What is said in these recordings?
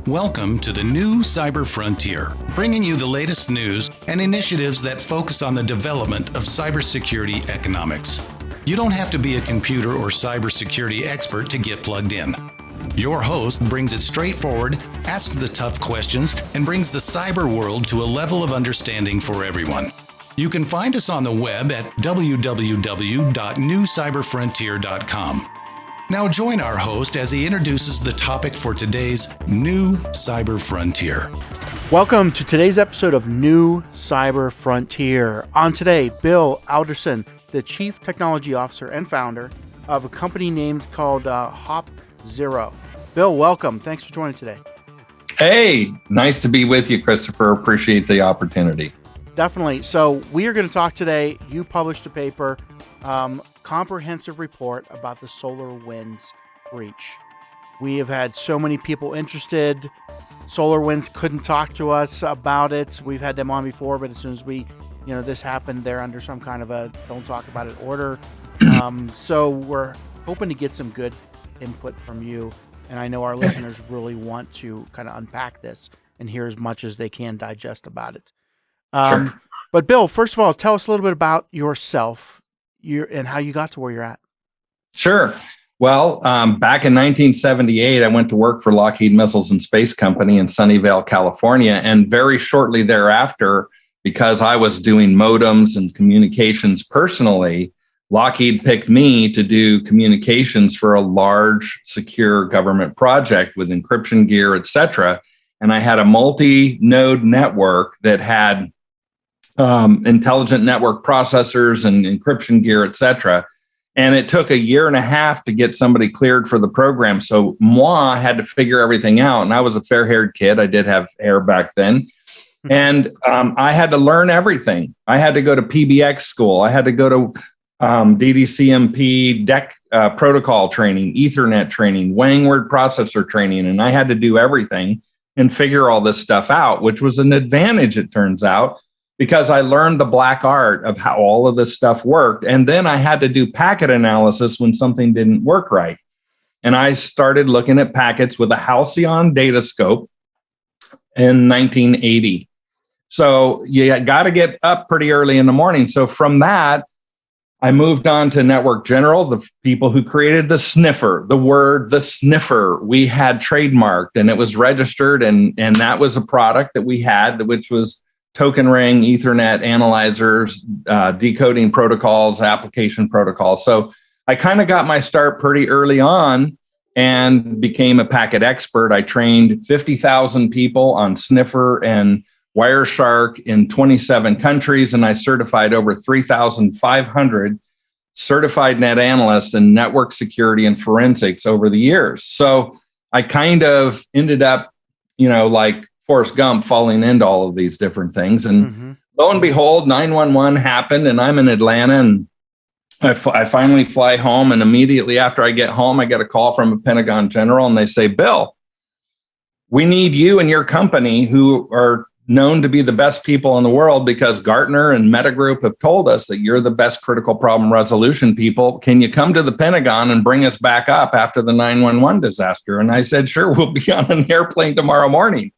Welcome to the new cyber frontier, bringing you the latest news and initiatives that focus on the development of cybersecurity economics. You don't have to be a computer or cybersecurity expert to get plugged in. Your host brings it straightforward, asks the tough questions, and brings the cyber world to a level of understanding for everyone. You can find us on the web at www.newcyberfrontier.com. Now join our host as he introduces the topic for today's New Cyber Frontier. Welcome to today's episode of New Cyber Frontier. On today, Bill Alderson, the Chief Technology Officer and founder of a company named called Hop Zero. Bill, welcome. Thanks for joining today. Hey, nice to be with you, Christopher. Appreciate the opportunity. Definitely. So we are going to talk today. You published a paper, comprehensive report about the SolarWinds breach. We have had so many people interested. SolarWinds couldn't talk to us about it. We've had them on before, but as soon as this happened, they're under some kind of a don't talk about it order. So we're hoping to get some good input from you. And I know our listeners really want to kind of unpack this and hear as much as they can digest about it. Sure. But Bill, first of all, tell us a little bit about yourself and how you got to where you're at. Sure. Well, back in 1978, I went to work for Lockheed Missiles and Space Company in Sunnyvale, California. And very shortly thereafter, because I was doing modems and communications personally, Lockheed picked me to do communications for a large, secure government project with encryption gear, et cetera. And I had a multi-node network that had intelligent network processors and encryption gear, et cetera. And it took a year and a half to get somebody cleared for the program. So moi had to figure everything out. And I was a fair-haired kid. I did have hair back then. And I had to learn everything. I had to go to PBX school. I had to go to DDCMP DEC protocol training, Ethernet training, Wang word processor training. And I had to do everything and figure all this stuff out, which was an advantage, it turns out, because I learned the black art of how all of this stuff worked. And then I had to do packet analysis when something didn't work right. And I started looking at packets with a Halcyon Datascope in 1980. So you got to get up pretty early in the morning. So from that, I moved on to Network General, the people who created the sniffer, the word, the sniffer, we had trademarked and it was registered. And that was a product that we had, which was token ring, Ethernet analyzers, decoding protocols, application protocols. So I kind of got my start pretty early on and became a packet expert. I trained 50,000 people on sniffer and Wireshark in 27 countries, and I certified over 3,500 certified net analysts in network security and forensics over the years. So I kind of ended up, like Forrest Gump falling into all of these different things. And lo and behold, 911 happened and I'm in Atlanta and I finally fly home. And immediately after I get home, I get a call from a Pentagon general and they say, Bill, we need you and your company who are known to be the best people in the world because Gartner and Metagroup have told us that you're the best critical problem resolution people. Can you come to the Pentagon and bring us back up after the 911 disaster? And I said, sure, we'll be on an airplane tomorrow morning.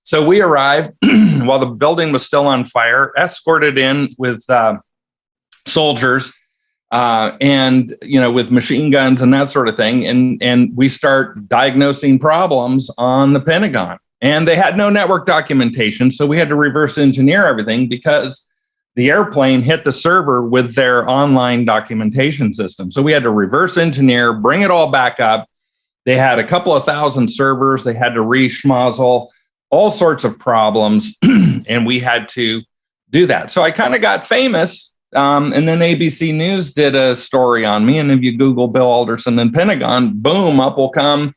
So we arrived while the building was still on fire, escorted in with soldiers and, with machine guns and that sort of thing. And we start diagnosing problems on the Pentagon. And they had no network documentation, so we had to reverse engineer everything because the airplane hit the server with their online documentation system. So we had to reverse engineer, bring it all back up. They had a couple of thousand servers. They had to re-schmozzle, all sorts of problems, and we had to do that. So I kind of got famous, and then ABC News did a story on me, and if you Google Bill Alderson and Pentagon, boom, up will come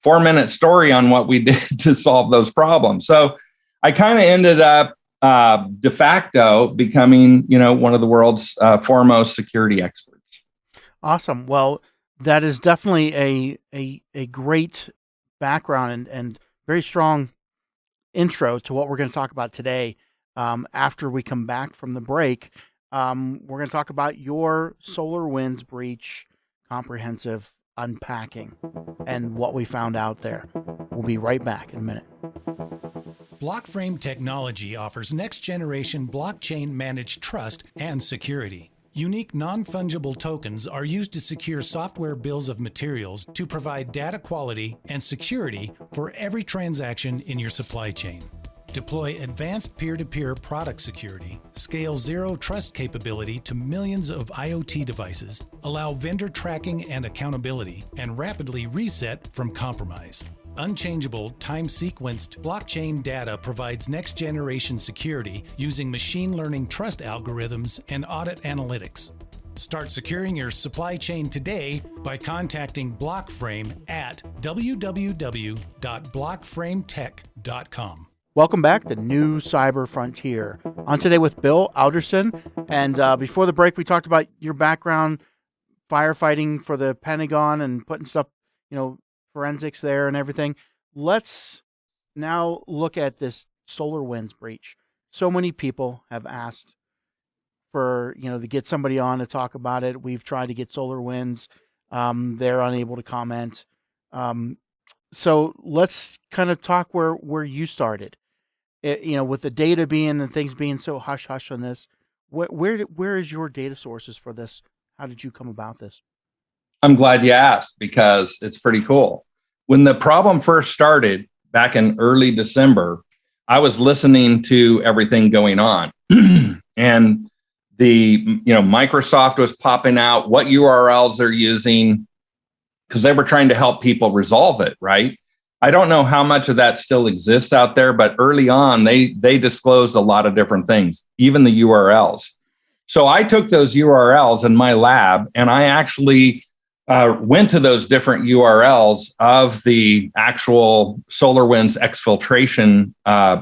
4-minute story on what we did to solve those problems. So I kind of ended up de facto becoming, one of the world's foremost security experts. Awesome. Well, that is definitely a great background and very strong intro to what we're going to talk about today. After we come back from the break, we're going to talk about your SolarWinds Breach comprehensive unpacking and what we found out there. We'll be right back in a minute. Blockframe technology offers next-generation blockchain-managed trust and security. Unique non-fungible tokens are used to secure software bills of materials to provide data quality and security for every transaction in your supply chain. Deploy advanced peer-to-peer product security, scale zero trust capability to millions of IoT devices, allow vendor tracking and accountability, and rapidly reset from compromise. Unchangeable, time-sequenced blockchain data provides next-generation security using machine learning trust algorithms and audit analytics. Start securing your supply chain today by contacting Blockframe at www.blockframetech.com. Welcome back to New Cyber Frontier. On today with Bill Alderson. And before the break, we talked about your background firefighting for the Pentagon and putting stuff, forensics there and everything. Let's now look at this SolarWinds breach. So many people have asked for, to get somebody on to talk about it. We've tried to get SolarWinds. They're unable to comment. So let's kind of talk where you started. With the data being and things being so hush-hush on this, where is your data sources for this? How did you come about this? I'm glad you asked because it's pretty cool. When the problem first started back in early December, I was listening to everything going on and Microsoft was popping out what URLs they're using because they were trying to help people resolve it, right? I don't know how much of that still exists out there, but early on, they disclosed a lot of different things, even the URLs. So I took those URLs in my lab and I actually went to those different URLs of the actual SolarWinds exfiltration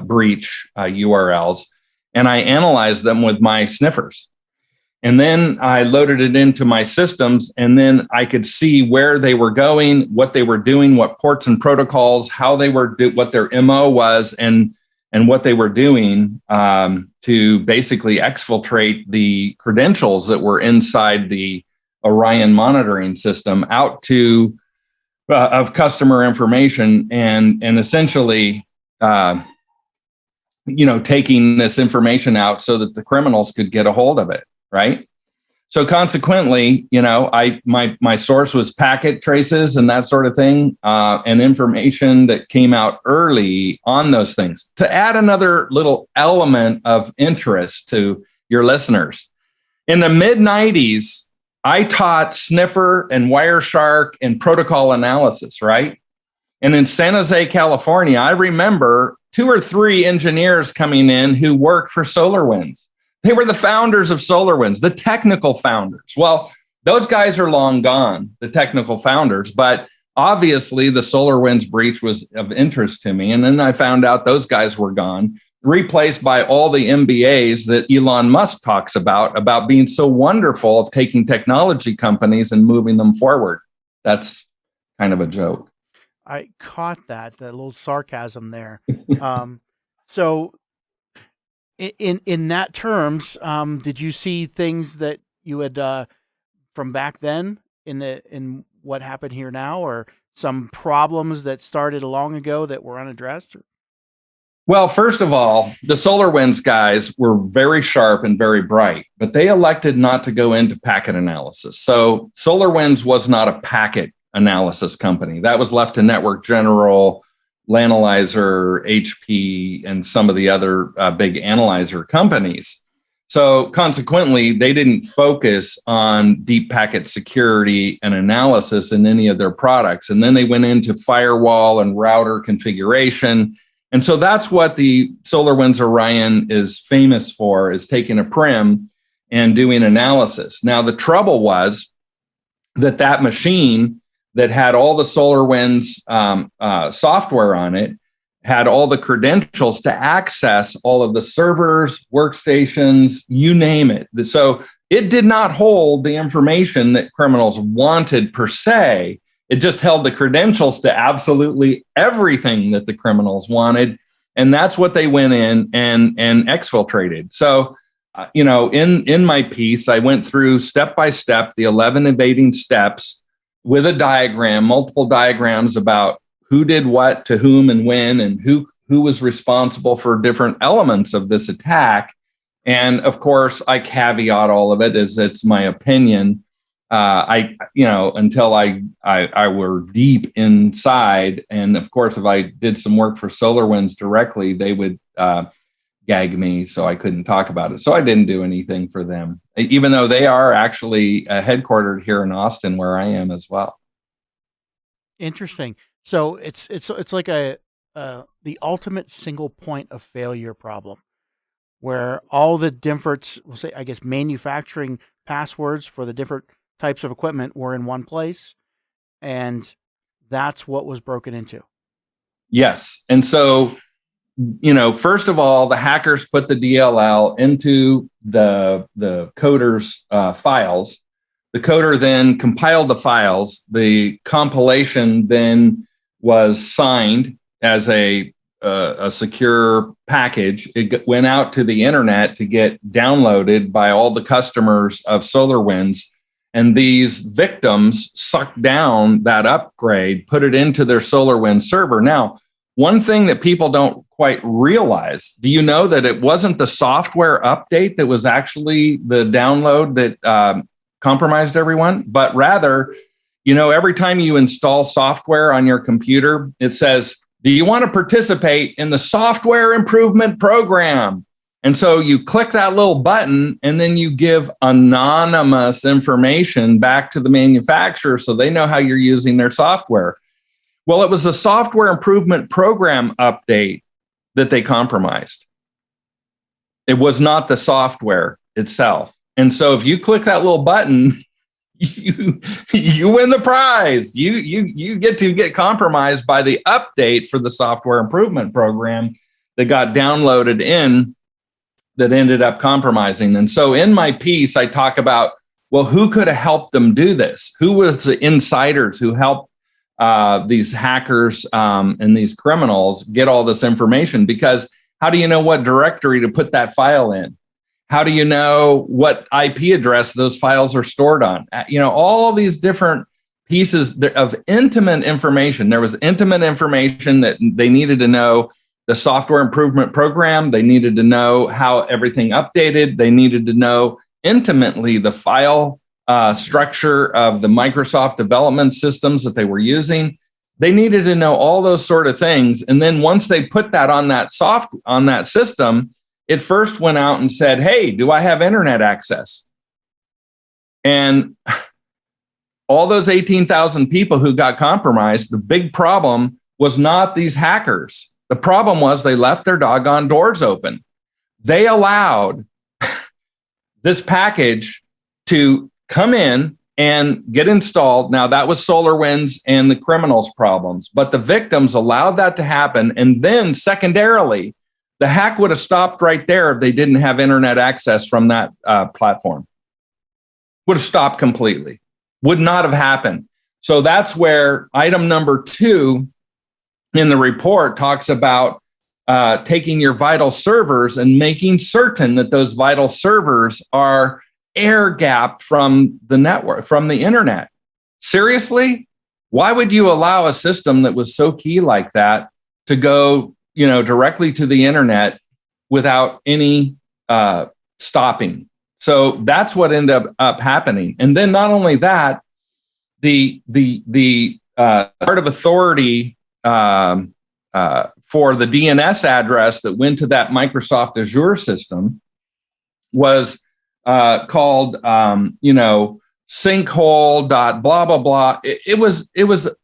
breach URLs, and I analyzed them with my sniffers. And then I loaded it into my systems, and then I could see where they were going, what they were doing, what ports and protocols, how they were, what their MO was, and what they were doing to basically exfiltrate the credentials that were inside the Orion monitoring system out to of customer information, and essentially, taking this information out so that the criminals could get a hold of it. Right. So consequently, my source was packet traces and that sort of thing, and information that came out early on those things. To add another little element of interest to your listeners, in the mid-90s, I taught sniffer and Wireshark and protocol analysis, right? And in San Jose, California, I remember 2 or 3 engineers coming in who worked for SolarWinds. They were the founders of SolarWinds, the technical founders. Well, those guys are long gone, the technical founders, but obviously the SolarWinds breach was of interest to me. And then I found out those guys were gone, replaced by all the MBAs that Elon Musk talks about being so wonderful of taking technology companies and moving them forward. That's kind of a joke. I caught that little sarcasm there. So in that terms, did you see things that you had from back then in what happened here now, or some problems that started long ago that were unaddressed? Well, first of all, the SolarWinds guys were very sharp and very bright, but they elected not to go into packet analysis. So SolarWinds was not a packet analysis company. That was left to Network General, Lanalyzer, HP, and some of the other big analyzer companies. So consequently, they didn't focus on deep packet security and analysis in any of their products. And then they went into firewall and router configuration. And so that's what the SolarWinds Orion is famous for, is taking a prim and doing analysis. Now, the trouble was that machine that had all the SolarWinds software on it had all the credentials to access all of the servers, workstations, you name it. So it did not hold the information that criminals wanted per se. It just held the credentials to absolutely everything that the criminals wanted. And that's what they went in and exfiltrated. So, in my piece, I went through step by step the 11 evading steps with a diagram, multiple diagrams about who did what to whom and when, and who was responsible for different elements of this attack. And of course, I caveat all of it as it's my opinion. Until I were deep inside. And of course, if I did some work for SolarWinds directly, they would gag me, so I couldn't talk about it. So I didn't do anything for them, even though they are actually headquartered here in Austin, where I am as well. Interesting. So it's like the ultimate single point of failure problem, where all the different, we'll say, I guess, manufacturing passwords for the different types of equipment were in one place, and that's what was broken into. Yes. And so, first of all, the hackers put the DLL into the coder's files. The coder then compiled the files. The compilation then was signed as a secure package. It went out to the internet to get downloaded by all the customers of SolarWinds. And these victims sucked down that upgrade, put it into their SolarWinds server. Now, one thing that people don't quite realize, do you know that it wasn't the software update that was actually the download that compromised everyone, but rather, every time you install software on your computer, it says, do you want to participate in the software improvement program? And so you click that little button, and then you give anonymous information back to the manufacturer so they know how you're using their software. Well, it was the software improvement program update that they compromised. It was not the software itself. And so if you click that little button, you win the prize. You get to get compromised by the update for the software improvement program that got downloaded in, that ended up compromising. And so in my piece, I talk about, well, who could have helped them do this? Who was the insiders who helped these hackers and these criminals get all this information? Because how do you know what directory to put that file in? How do you know what IP address those files are stored on? All of these different pieces of intimate information. There was intimate information that they needed to know the software improvement program. They needed to know how everything updated. They needed to know intimately the file structure of the Microsoft development systems that they were using. They needed to know all those sort of things. And then once they put that on that system, it first went out and said, hey, do I have internet access? And all those 18,000 people who got compromised, the big problem was not these hackers. The problem was they left their doggone doors open. They allowed this package to come in and get installed. Now, that was SolarWinds and the criminals' problems, but the victims allowed that to happen. And then secondarily, the hack would have stopped right there if they didn't have internet access from that platform. Would have stopped completely. Would not have happened. So that's where item number 2 in the report talks about taking your vital servers and making certain that those vital servers are air-gapped from the network, from the internet. Seriously? Why would you allow a system that was so key like that to go, directly to the internet without any stopping? So that's what ended up happening. And then not only that, the part of authority for the DNS address that went to that Microsoft Azure system was called, sinkhole dot blah, blah, blah. It was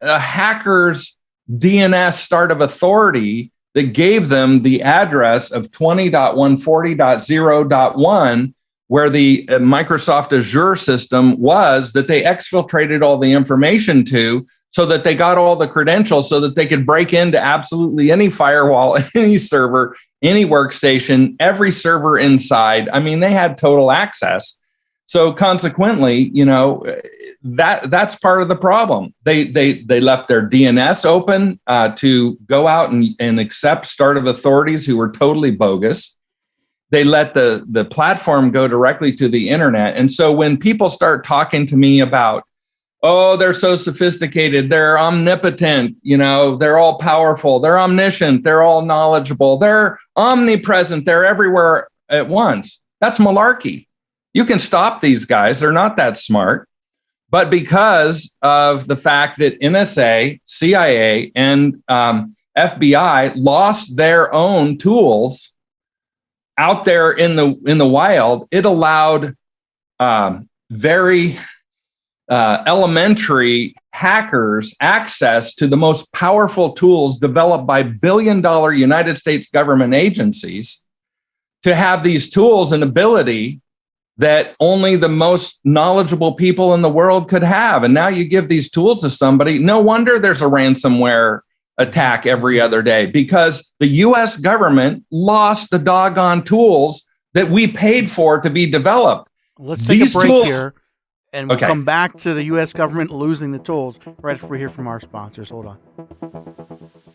a hacker's DNS start of authority that gave them the address of 20.140.0.1, where the Microsoft Azure system was, that they exfiltrated all the information to, so that they got all the credentials so that they could break into absolutely any firewall, any server, any workstation, every server inside. I mean, they had total access. So consequently, that's part of the problem. They left their DNS open to go out and accept start of authorities who were totally bogus. They let the platform go directly to the internet. And so when people start talking to me about Oh, they're so sophisticated. They're omnipotent. They're all powerful. They're omniscient. They're all knowledgeable. They're omnipresent. They're everywhere at once. That's malarkey. You can stop these guys. They're not that smart. But because of the fact that NSA, CIA, and FBI lost their own tools out there in the wild, it allowed very elementary hackers access to the most powerful tools developed by billion-dollar United States government agencies to have these tools and ability that only the most knowledgeable people in the world could have. And now you give these tools to somebody. No wonder there's a ransomware attack every other day, because the US government lost the doggone tools that we paid for to be developed. Let's take a break here, and we'll come back to the US government losing the tools right after we hear from our sponsors. Hold on.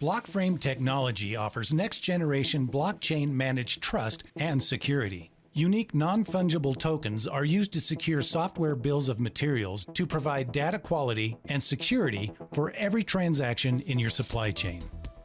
Blockframe Technology offers next-generation blockchain-managed trust and security. Unique non-fungible tokens are used to secure software bills of materials to provide data quality and security for every transaction in your supply chain.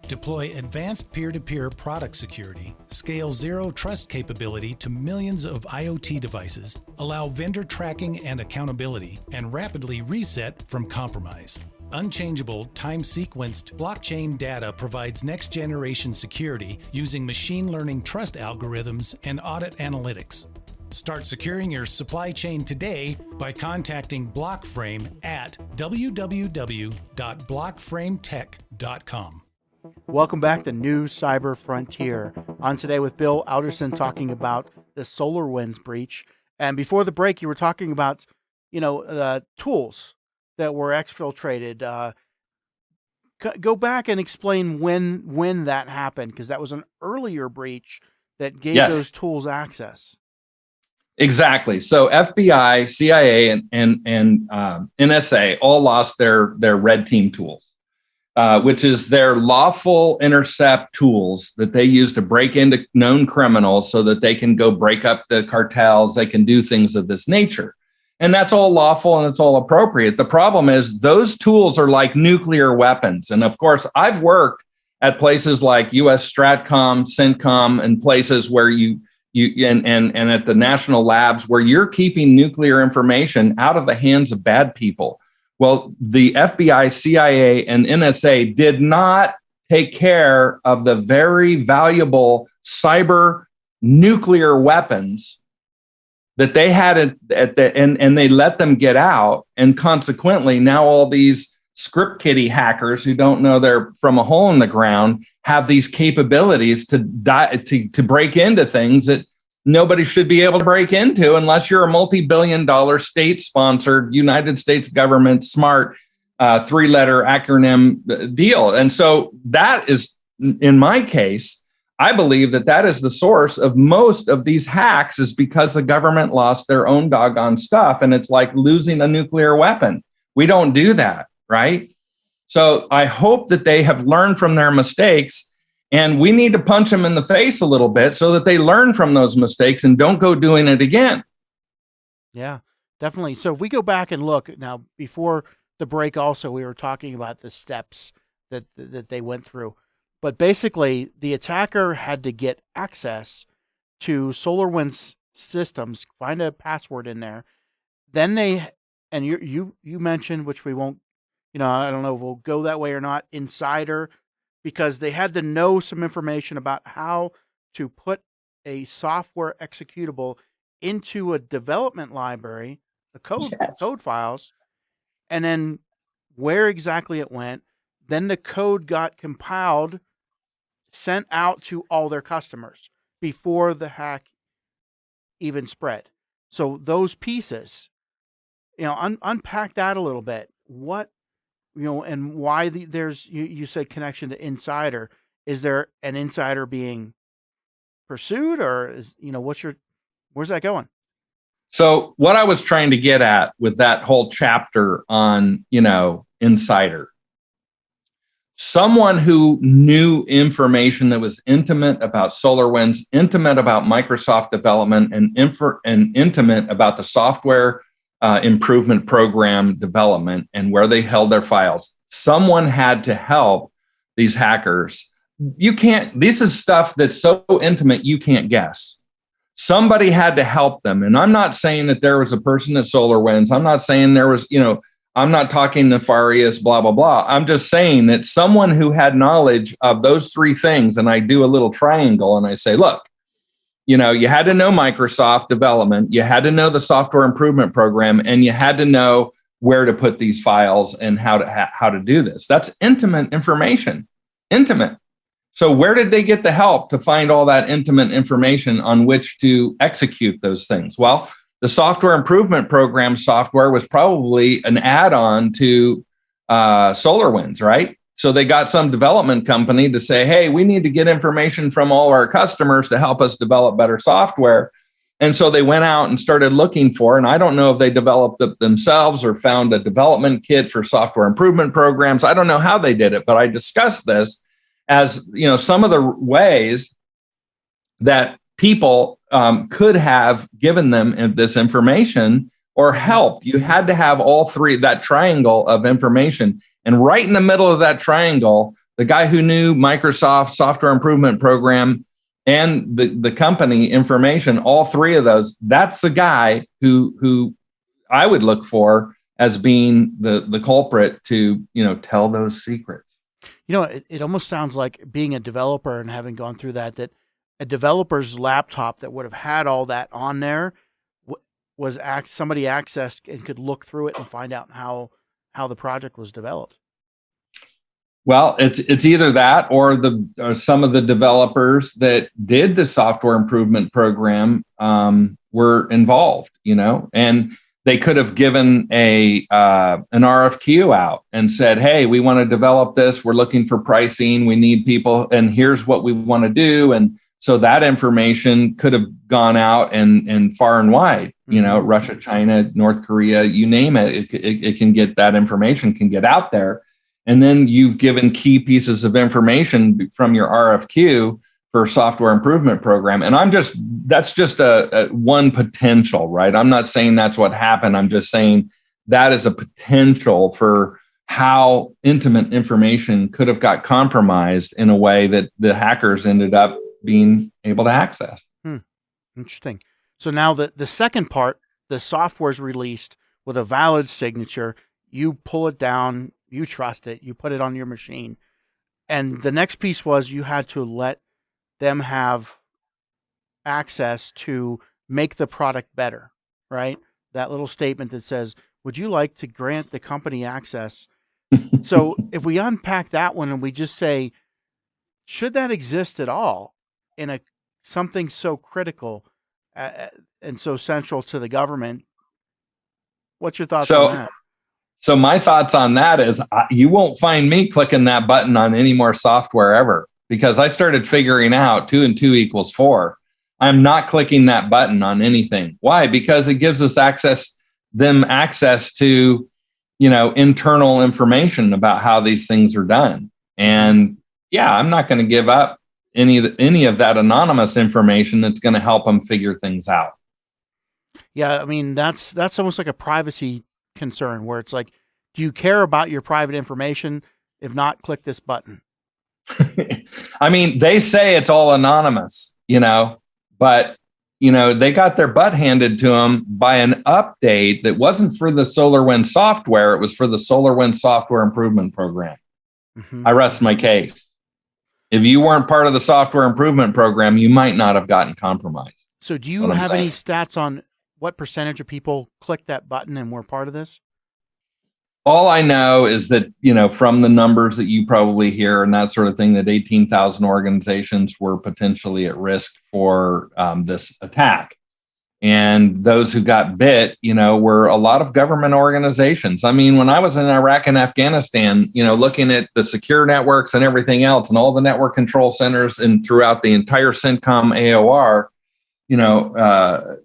Deploy advanced peer-to-peer product security, scale zero trust capability to millions of IoT devices, allow vendor tracking and accountability, and rapidly reset from compromise. Unchangeable, time-sequenced blockchain data provides next-generation security using machine learning trust algorithms and audit analytics. Start securing your supply chain today by contacting Blockframe at www.blockframetech.com. Welcome back to New Cyber Frontier. On today with Bill Alderson talking about the SolarWinds breach. And before the break, you were talking about, tools that were exfiltrated. Go back and explain when that happened, because that was an earlier breach that gave those tools access. Exactly. So FBI, CIA, and NSA all lost their red team tools, which is their lawful intercept tools that they use to break into known criminals so that they can go break up the cartels. They can do things of this nature. And that's all lawful and it's all appropriate. The problem is those tools are like nuclear weapons. And of course, I've worked at places like US Stratcom, CENTCOM, and places where you at the national labs where you're keeping nuclear information out of the hands of bad people. Well, the FBI, CIA, and NSA did not take care of the very valuable cyber nuclear weapons that they had and they let them get out. And consequently, now all these script kiddie hackers who don't know they're from a hole in the ground have these capabilities to break into things that nobody should be able to break into unless you're a multi-billion-dollar state-sponsored United States government smart three-letter acronym deal. And so that is, in my case, I believe that is the source of most of these hacks, is because the government lost their own doggone stuff. And it's like losing a nuclear weapon. We don't do that, right? So I hope that they have learned from their mistakes, and we need to punch them in the face a little bit so that they learn from those mistakes and don't go doing it again. Yeah, definitely. So if we go back and look now, before the break also, we were talking about the steps that they went through. But basically, the attacker had to get access to SolarWinds systems, find a password in there. Then you mentioned, which we won't, I don't know if we'll go that way or not, Insider, because they had to know some information about how to put a software executable into a development library, the code files, and then where exactly it went. Then the code got compiled, sent out to all their customers before the hack even spread. So those pieces, unpack that a little bit. What, and why there's, you said connection to Insider. Is there an insider being pursued, or is, where's that going? So what I was trying to get at with that whole chapter on, Insider, someone who knew information that was intimate about SolarWinds, intimate about Microsoft development, and intimate about the software improvement program development and where they held their files. Someone had to help these hackers. This is stuff that's so intimate, you can't guess. Somebody had to help them. And I'm not saying that there was a person at SolarWinds. I'm not saying there was, I'm not talking nefarious, blah, blah, blah. I'm just saying that someone who had knowledge of those three things, and I do a little triangle and I say, look, you had to know Microsoft development, you had to know the software improvement program, and you had to know where to put these files and how to do this. That's intimate information, intimate. So where did they get the help to find all that intimate information on which to execute those things? Well, the software improvement program software was probably an add-on to SolarWinds, right? So they got some development company to say, hey, we need to get information from all our customers to help us develop better software. And so they went out and started looking for, and I don't know if they developed it themselves or found a development kit for software improvement programs. I don't know how they did it, but I discussed this as some of the ways that people could have given them this information or help. You had to have all three, that triangle of information. And right in the middle of that triangle, the guy who knew Microsoft software improvement program and the company information, all three of those, that's the guy who I would look for as being the culprit to, tell those secrets. It almost sounds like being a developer and having gone through that a developer's laptop that would have had all that on there was somebody accessed and could look through it and find out how the project was developed. Well, it's either that or some of the developers that did the software improvement program were involved, and they could have given an RFQ out and said, hey, we want to develop this. We're looking for pricing. We need people. And here's what we want to do. And so that information could have gone out and far and wide, Russia, China, North Korea, you name it. It can get that information can get out there. And then you've given key pieces of information from your RFQ for software improvement program. And that's just a one potential, right? I'm not saying that's what happened. I'm just saying that is a potential for how intimate information could have got compromised in a way that the hackers ended up being able to access. Interesting. So now the second part, the software is released with a valid signature. You pull it down, you trust it, you put it on your machine. And the next piece was you had to let them have access to make the product better, right? That little statement that says, would you like to grant the company access? So if we unpack that one and we just say, should that exist at all in something so critical and so central to the government? What's your thoughts on that? So my thoughts on that is you won't find me clicking that button on any more software ever, because I started figuring out 2 and 2 equals 4. I'm not clicking that button on anything. Why? Because it gives us access to, internal information about how these things are done. And yeah, I'm not going to give up any of that anonymous information that's going to help them figure things out. Yeah, I mean, that's almost like a privacy concern where it's like, do you care about your private information? If not, click this button. I mean, they say it's all anonymous, but they got their butt handed to them by an update that wasn't for the SolarWinds software. It was for the SolarWinds software improvement program. Mm-hmm. I rest my case. If you weren't part of the software improvement program, you might not have gotten compromised. So do you have any stats on what percentage of people clicked that button and were part of this? All I know is that, from the numbers that you probably hear and that sort of thing, that 18,000 organizations were potentially at risk for this attack. And those who got bit, were a lot of government organizations. I mean, when I was in Iraq and Afghanistan, looking at the secure networks and everything else and all the network control centers and throughout the entire CENTCOM AOR,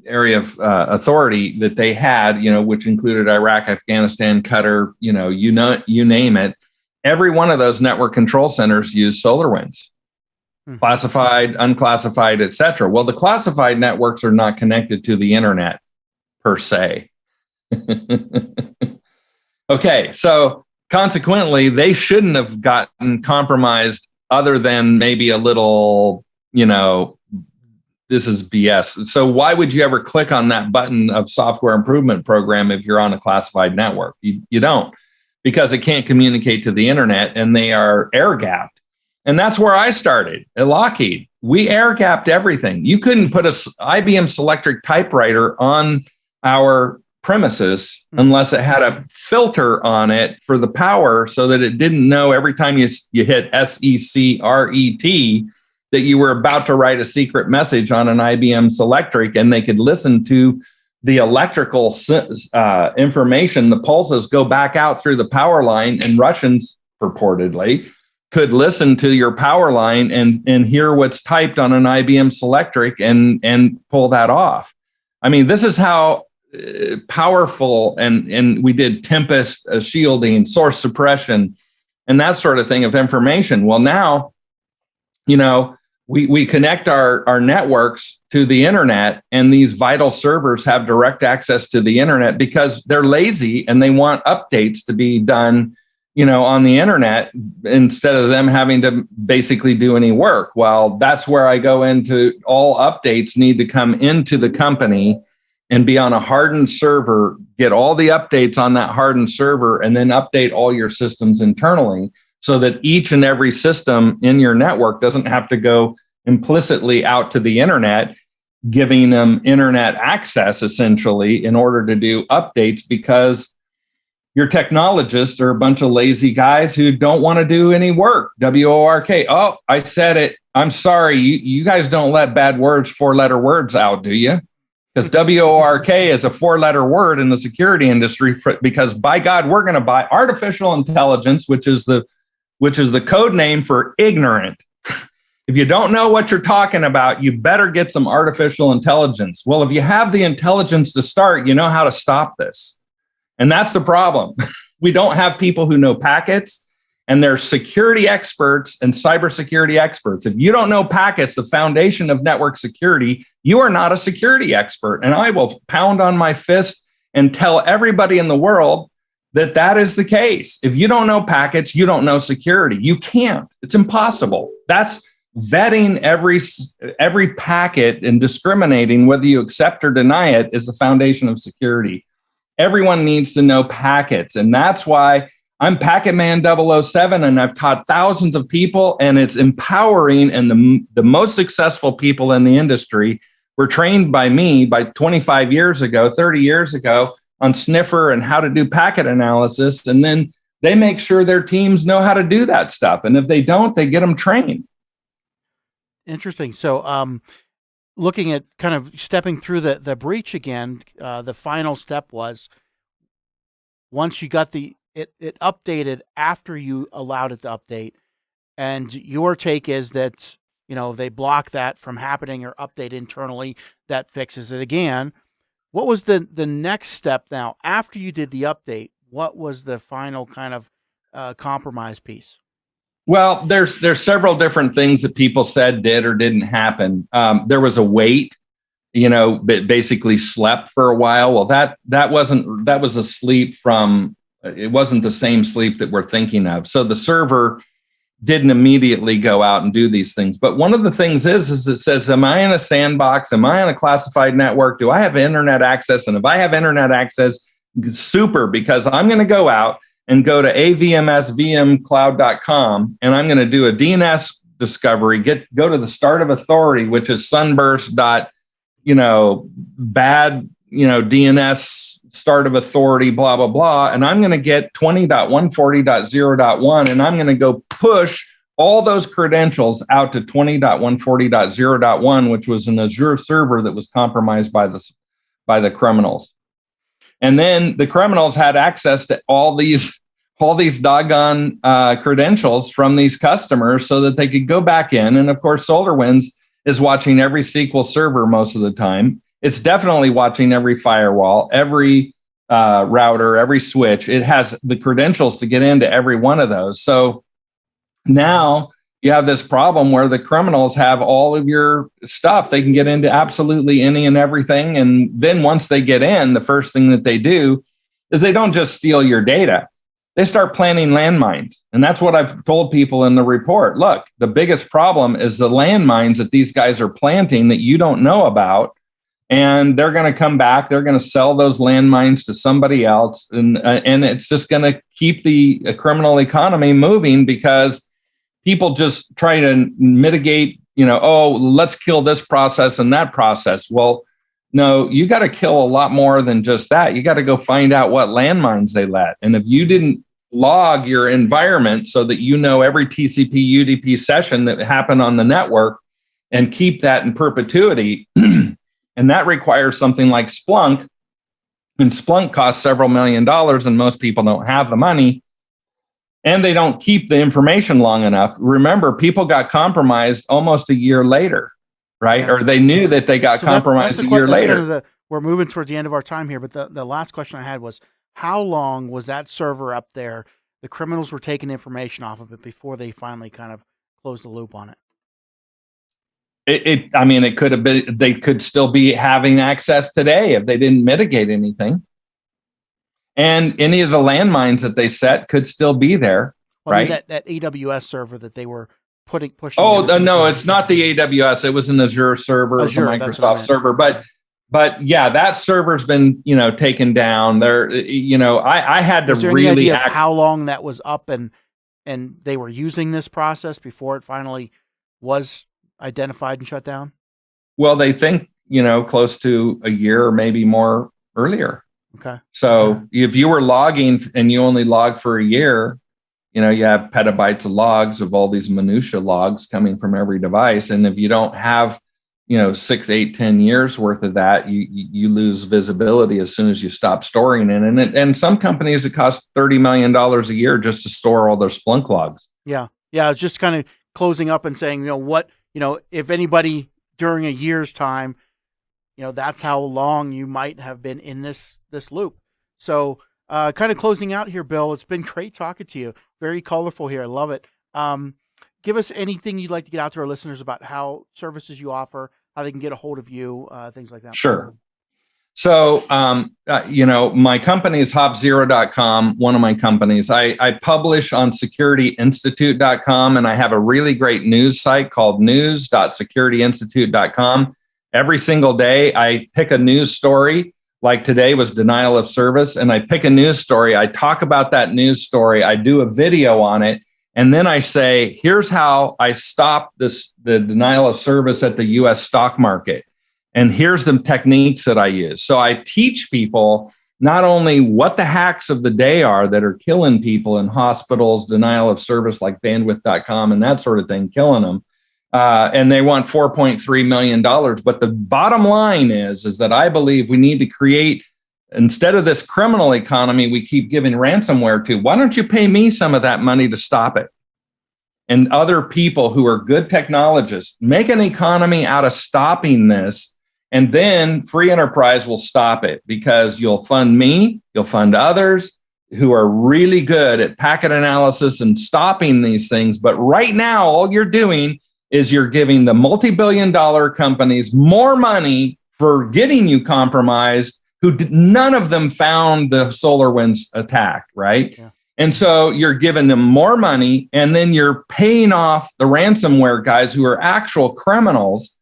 area of authority that they had, which included Iraq, Afghanistan, Qatar, you name it. Every one of those network control centers used SolarWinds, classified, unclassified, etc. Well, the classified networks are not connected to the internet per se. Okay, so consequently, they shouldn't have gotten compromised other than maybe a little, this is BS. So why would you ever click on that button of software improvement program if you're on a classified network? You don't, because it can't communicate to the internet and they are air gapped. And that's where I started at Lockheed. We air gapped everything. You couldn't put a IBM Selectric typewriter on our premises unless it had a filter on it for the power so that it didn't know every time you hit SECRET that you were about to write a secret message on an IBM Selectric, and they could listen to the electrical information. The pulses go back out through the power line, and Russians purportedly could listen to your power line and hear what's typed on an IBM Selectric and pull that off. I mean, this is how powerful, and we did Tempest shielding, source suppression, and that sort of thing of information. Well, now, we connect our networks to the internet, and these vital servers have direct access to the internet because they're lazy and they want updates to be done, on the internet instead of them having to basically do any work. Well, that's where I go into all updates need to come into the company and be on a hardened server, get all the updates on that hardened server, and then update all your systems internally so that each and every system in your network doesn't have to go implicitly out to the internet, giving them internet access essentially in order to do updates, because your technologists are a bunch of lazy guys who don't want to do any work. WORK. Oh, I said it. I'm sorry. You guys don't let bad words, 4-letter words out, do you? Because WORK is a 4-letter word in the security industry, because by God, we're going to buy artificial intelligence, which is the code name for ignorant. If you don't know what you're talking about, you better get some artificial intelligence. Well, if you have the intelligence to start, you know how to stop this. And that's the problem. We don't have people who know packets, and they're security experts and cybersecurity experts. If you don't know packets, the foundation of network security, you are not a security expert. And I will pound on my fist and tell everybody in the world that that is the case. If you don't know packets, you don't know security. You can't. It's impossible. That's vetting every packet and discriminating whether you accept or deny it is the foundation of security. Everyone needs to know packets. And that's why I'm Packet Man 007, and I've taught thousands of people, and it's empowering. And the most successful people in the industry were trained by me by 25 years ago, 30 years ago on Sniffer and how to do packet analysis. And then they make sure their teams know how to do that stuff. And if they don't, they get them trained. Interesting. So looking at kind of stepping through the breach again, the final step was once you got it updated after you allowed it to update, and your take is that they block that from happening or update internally. That fixes it again. What was the next step now after you did the update? What was the final kind of compromise piece? Well, there's several different things that people said did or didn't happen. There was a wait, basically slept for a while. Well, that was a sleep from. It wasn't the same sleep that we're thinking of. So the server didn't immediately go out and do these things. But one of the things is it says, am I in a sandbox? Am I on a classified network? Do I have internet access? And if I have internet access, super, because I'm going to go out and go to avmsvmcloud.com, and I'm going to do a DNS discovery, go to the start of authority, which is sunburst bad, DNS start of authority, blah, blah, blah. And I'm going to get 20.140.0.1, and I'm going to go push all those credentials out to 20.140.0.1, which was an Azure server that was compromised by the criminals. And then the criminals had access to all these doggone credentials from these customers so that they could go back in. And of course, SolarWinds is watching every SQL server most of the time. It's definitely watching every firewall, every router, every switch. It has the credentials to get into every one of those. So now you have this problem where the criminals have all of your stuff. They can get into absolutely any and everything. And then once they get in, the first thing that they do is they don't just steal your data. They start planting landmines. And that's what I've told people in the report. Look, the biggest problem is the landmines that these guys are planting that you don't know about. And they're going to come back. They're going to sell those landmines to somebody else. And it's just going to keep the criminal economy moving because people just try to mitigate, let's kill this process and that process. Well, no, you got to kill a lot more than just that. You got to go find out what landmines they let. And if you didn't log your environment so that you know every TCP UDP session that happened on the network and keep that in perpetuity, and that requires something like Splunk, and Splunk costs several $1 million, and most people don't have the money, and they don't keep the information long enough. Remember, people got compromised almost a year later. Right? Yeah. Or they knew that they got compromised a year later. We're moving towards the end of our time here, but the last question I had was, how long was that server up there? The criminals were taking information off of it before they finally kind of closed the loop on it. It could have been, they could still be having access today if they didn't mitigate anything. And any of the landmines that they set could still be there, right? I mean, that AWS server that they were pushing. No, it's not the AWS. It was an Azure server, a Microsoft server. But yeah, that server's been, taken down there. I had to really how long that was up and they were using this process before it finally was identified and shut down. Well, they think, close to a year or maybe more earlier. Okay. So if you were logging and you only log for a year, you have petabytes of logs of all these minutia logs coming from every device. And if you don't have, 6, 8, 10 years worth of that, you lose visibility as soon as you stop storing it. And some companies, it costs $30 million a year just to store all their Splunk logs. Yeah. Yeah. It's just kind of closing up and saying, if anybody during a year's time, that's how long you might have been in this loop. So, kind of closing out here, Bill, it's been great talking to you. Very colorful here. I love it. Give us anything you'd like to get out to our listeners about how services you offer, how they can get a hold of you, things like that. Sure. So, my company is hopzero.com, one of my companies. I publish on securityinstitute.com, and I have a really great news site called news.securityinstitute.com. Every single day, I pick a news story. Like today was denial of service, and I pick a news story. I talk about that news story. I do a video on it. And then I say, here's how I stopped the denial of service at the US stock market. And here's the techniques that I use. So I teach people not only what the hacks of the day are that are killing people in hospitals, denial of service like bandwidth.com and that sort of thing, killing them. And they want $4.3 million. But the bottom line is that I believe we need to create, instead of this criminal economy we keep giving ransomware to, why don't you pay me some of that money to stop it? And other people who are good technologists, make an economy out of stopping this, and then free enterprise will stop it, because you'll fund me, you'll fund others who are really good at packet analysis and stopping these things. But right now, all you're doing is you're giving the multi-billion-dollar companies more money for getting you compromised, none of them found the SolarWinds attack, right? Yeah. And so you're giving them more money, and then you're paying off the ransomware guys who are actual criminals.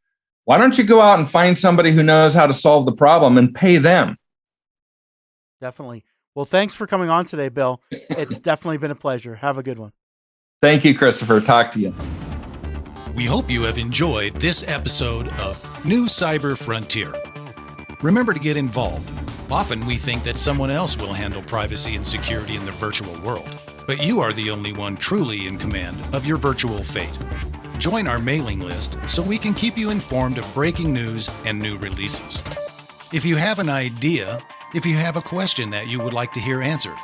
Why don't you go out and find somebody who knows how to solve the problem and pay them? Definitely. Well, thanks for coming on today, Bill. It's definitely been a pleasure. Have a good one. Thank you, Christopher. Talk to you. We hope you have enjoyed this episode of New Cyber Frontier. Remember to get involved. Often we think that someone else will handle privacy and security in the virtual world, but you are the only one truly in command of your virtual fate. Join our mailing list so we can keep you informed of breaking news and new releases. If you have an idea, if you have a question that you would like to hear answered,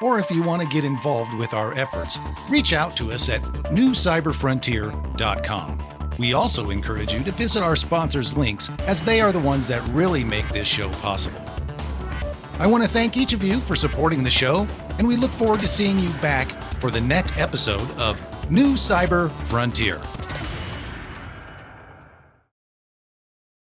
or if you want to get involved with our efforts, reach out to us at newcyberfrontier.com. We also encourage you to visit our sponsors' links, as they are the ones that really make this show possible. I want to thank each of you for supporting the show, and we look forward to seeing you back for the next episode of New Cyber Frontier.